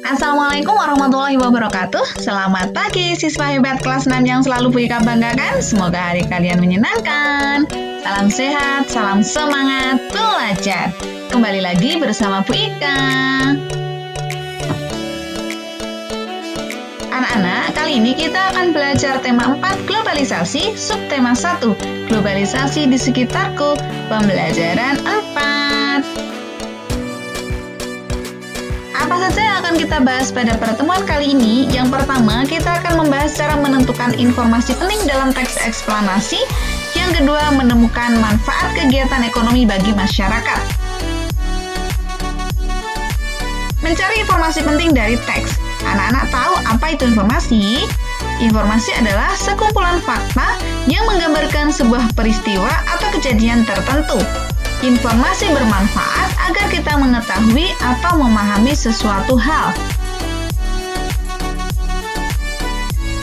Assalamualaikum warahmatullahi wabarakatuh. Selamat pagi siswa hebat kelas 6 yang selalu Bu Ika banggakan. Semoga hari kalian menyenangkan. Salam sehat, salam semangat belajar. Kembali lagi bersama Bu Ika. Anak-anak, kali ini kita akan belajar tema 4 globalisasi, subtema 1 globalisasi di sekitarku, pembelajaran 4. Apa saja yang akan kita bahas pada pertemuan kali ini? Yang pertama, kita akan membahas cara menentukan informasi penting dalam teks eksplanasi. Yang kedua, menemukan manfaat kegiatan ekonomi bagi masyarakat. Mencari informasi penting dari teks. Anak-anak tahu apa itu informasi? Informasi adalah sekumpulan fakta yang menggambarkan sebuah peristiwa atau kejadian tertentu. Informasi bermanfaat agar kita mengetahui atau memahami sesuatu hal.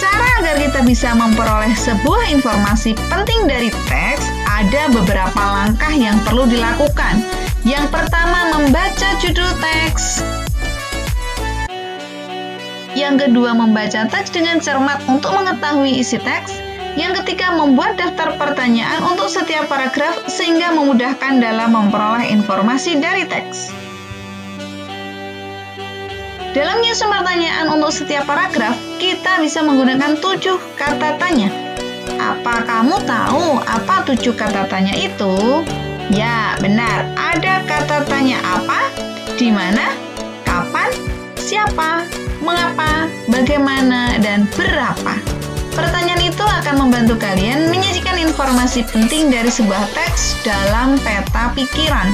Cara agar kita bisa memperoleh sebuah informasi penting dari teks, ada beberapa langkah yang perlu dilakukan. Yang pertama, membaca judul teks. Yang kedua, membaca teks dengan cermat untuk mengetahui isi teks. Yang ketiga, membuat daftar pertanyaan untuk setiap paragraf sehingga memudahkan dalam memperoleh informasi dari teks. Dalam menyusun pertanyaan untuk setiap paragraf, kita bisa menggunakan 7 kata tanya. Apa kamu tahu apa 7 kata tanya itu? Ya, benar. Ada kata tanya apa, di mana, kapan, siapa, mengapa, bagaimana, dan berapa. Pertanyaan itu akan membantu kalian menyajikan informasi penting dari sebuah teks dalam peta pikiran.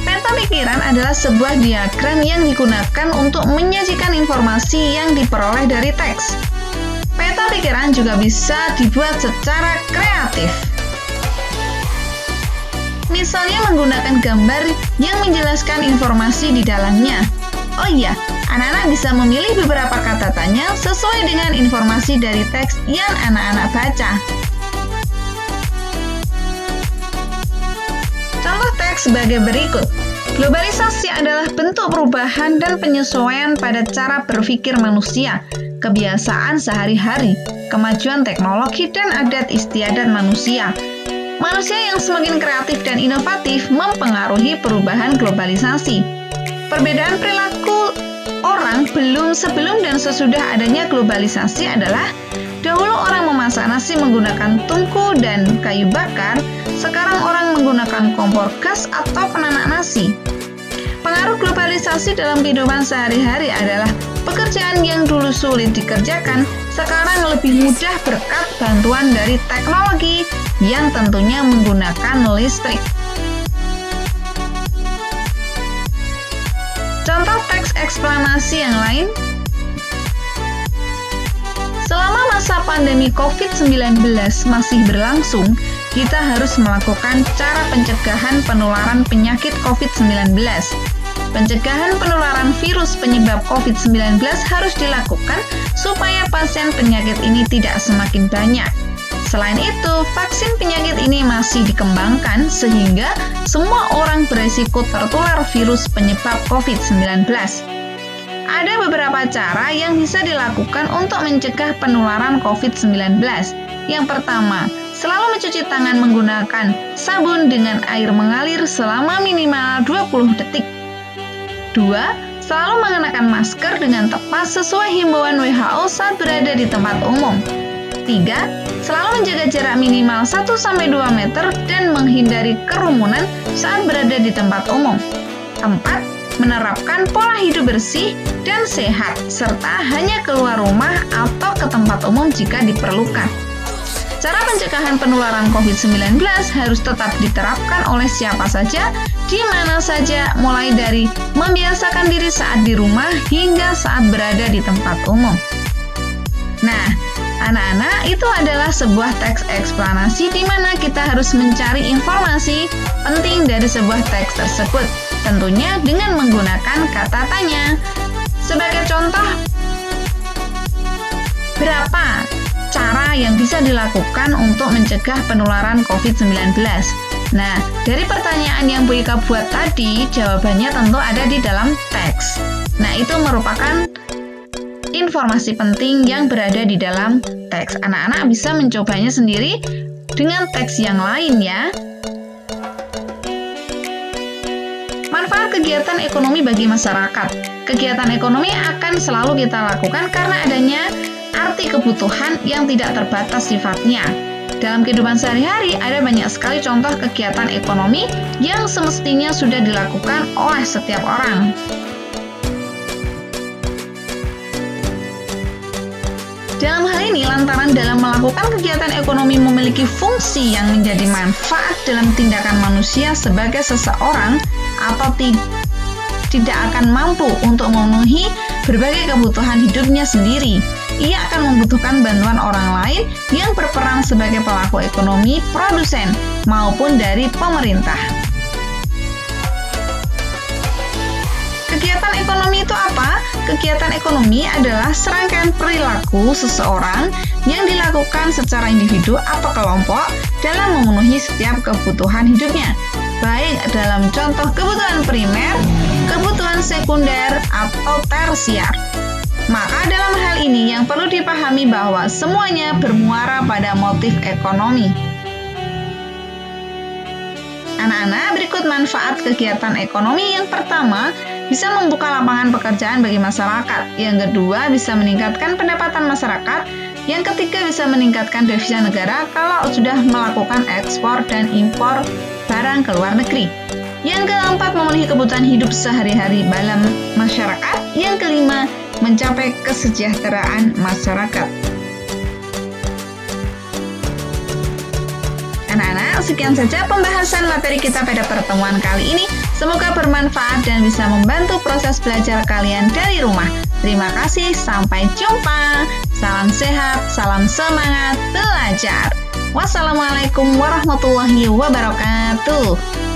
Peta pikiran adalah sebuah diagram yang digunakan untuk menyajikan informasi yang diperoleh dari teks. Peta pikiran juga bisa dibuat secara kreatif. Misalnya menggunakan gambar yang menjelaskan informasi di dalamnya. Oh iya, anak-anak bisa memilih beberapa kata tanya sesuai dengan informasi dari teks yang anak-anak baca. Contoh teks sebagai berikut. Globalisasi adalah bentuk perubahan dan penyesuaian pada cara berpikir manusia, kebiasaan sehari-hari, kemajuan teknologi, dan adat istiadat manusia. Manusia yang semakin kreatif dan inovatif mempengaruhi perubahan globalisasi. Perbedaan perilaku orang sebelum dan sesudah adanya globalisasi adalah dahulu orang memasak nasi menggunakan tungku dan kayu bakar, sekarang orang menggunakan kompor gas atau penanak nasi. Pengaruh globalisasi dalam kehidupan sehari-hari adalah pekerjaan yang dulu sulit dikerjakan, sekarang lebih mudah berkat bantuan dari teknologi yang tentunya menggunakan listrik. Contoh teks eksplanasi yang lain. Selama masa pandemi COVID-19 masih berlangsung, kita harus melakukan cara pencegahan penularan penyakit COVID-19. Pencegahan penularan virus penyebab COVID-19 harus dilakukan supaya pasien penyakit ini tidak semakin banyak. Selain itu, vaksin penyakit ini masih dikembangkan sehingga semua orang beresiko tertular virus penyebab COVID-19. Ada beberapa cara yang bisa dilakukan untuk mencegah penularan COVID-19. Yang pertama, selalu mencuci tangan menggunakan sabun dengan air mengalir selama minimal 20 detik. 2. Selalu mengenakan masker dengan tepat sesuai himbauan WHO saat berada di tempat umum. 3. Selalu menjaga jarak minimal 1-2 meter dan menghindari kerumunan saat berada di tempat umum. 4. Menerapkan pola hidup bersih dan sehat, serta hanya keluar rumah atau ke tempat umum jika diperlukan. Cara pencegahan penularan COVID-19 harus tetap diterapkan oleh siapa saja, di mana saja, mulai dari membiasakan diri saat di rumah hingga saat berada di tempat umum. Nah, anak-anak, itu adalah sebuah teks eksplanasi di mana kita harus mencari informasi penting dari sebuah teks tersebut, tentunya dengan menggunakan kata tanya. Sebagai contoh, berapa cara yang bisa dilakukan untuk mencegah penularan COVID-19? Nah, dari pertanyaan yang Bu Ika buat tadi, jawabannya tentu ada di dalam teks. Nah, itu merupakan informasi penting yang berada di dalam teks. Anak-anak bisa mencobanya sendiri dengan teks yang lain ya. Manfaat kegiatan ekonomi bagi masyarakat. Kegiatan ekonomi akan selalu kita lakukan karena adanya arti kebutuhan yang tidak terbatas sifatnya. Dalam kehidupan sehari-hari, ada banyak sekali contoh kegiatan ekonomi yang semestinya sudah dilakukan oleh setiap orang. Dalam hal ini, lantaran dalam melakukan kegiatan ekonomi memiliki fungsi yang menjadi manfaat dalam tindakan manusia sebagai seseorang atau tidak akan mampu untuk memenuhi berbagai kebutuhan hidupnya sendiri. Ia akan membutuhkan bantuan orang lain yang berperan sebagai pelaku ekonomi, produsen, maupun dari pemerintah. Kegiatan ekonomi itu apa? Kegiatan ekonomi adalah serangkaian perilaku seseorang yang dilakukan secara individu atau kelompok dalam memenuhi setiap kebutuhan hidupnya, baik dalam contoh kebutuhan primer, kebutuhan sekunder, atau tersier. Maka dalam hal ini yang perlu dipahami bahwa semuanya bermuara pada motif ekonomi. Anak-anak, berikut manfaat kegiatan ekonomi. Yang pertama, bisa membuka lapangan pekerjaan bagi masyarakat. Yang kedua, bisa meningkatkan pendapatan masyarakat. Yang ketiga, bisa meningkatkan devisa negara kalau sudah melakukan ekspor dan impor barang ke luar negeri. Yang keempat, memenuhi kebutuhan hidup sehari-hari dalam masyarakat. Yang kelima, mencapai kesejahteraan masyarakat. Anak-anak, sekian saja pembahasan materi kita pada pertemuan kali ini. Semoga bermanfaat dan bisa membantu proses belajar kalian dari rumah. Terima kasih, sampai jumpa. Salam sehat, salam semangat belajar. Wassalamualaikum warahmatullahi wabarakatuh.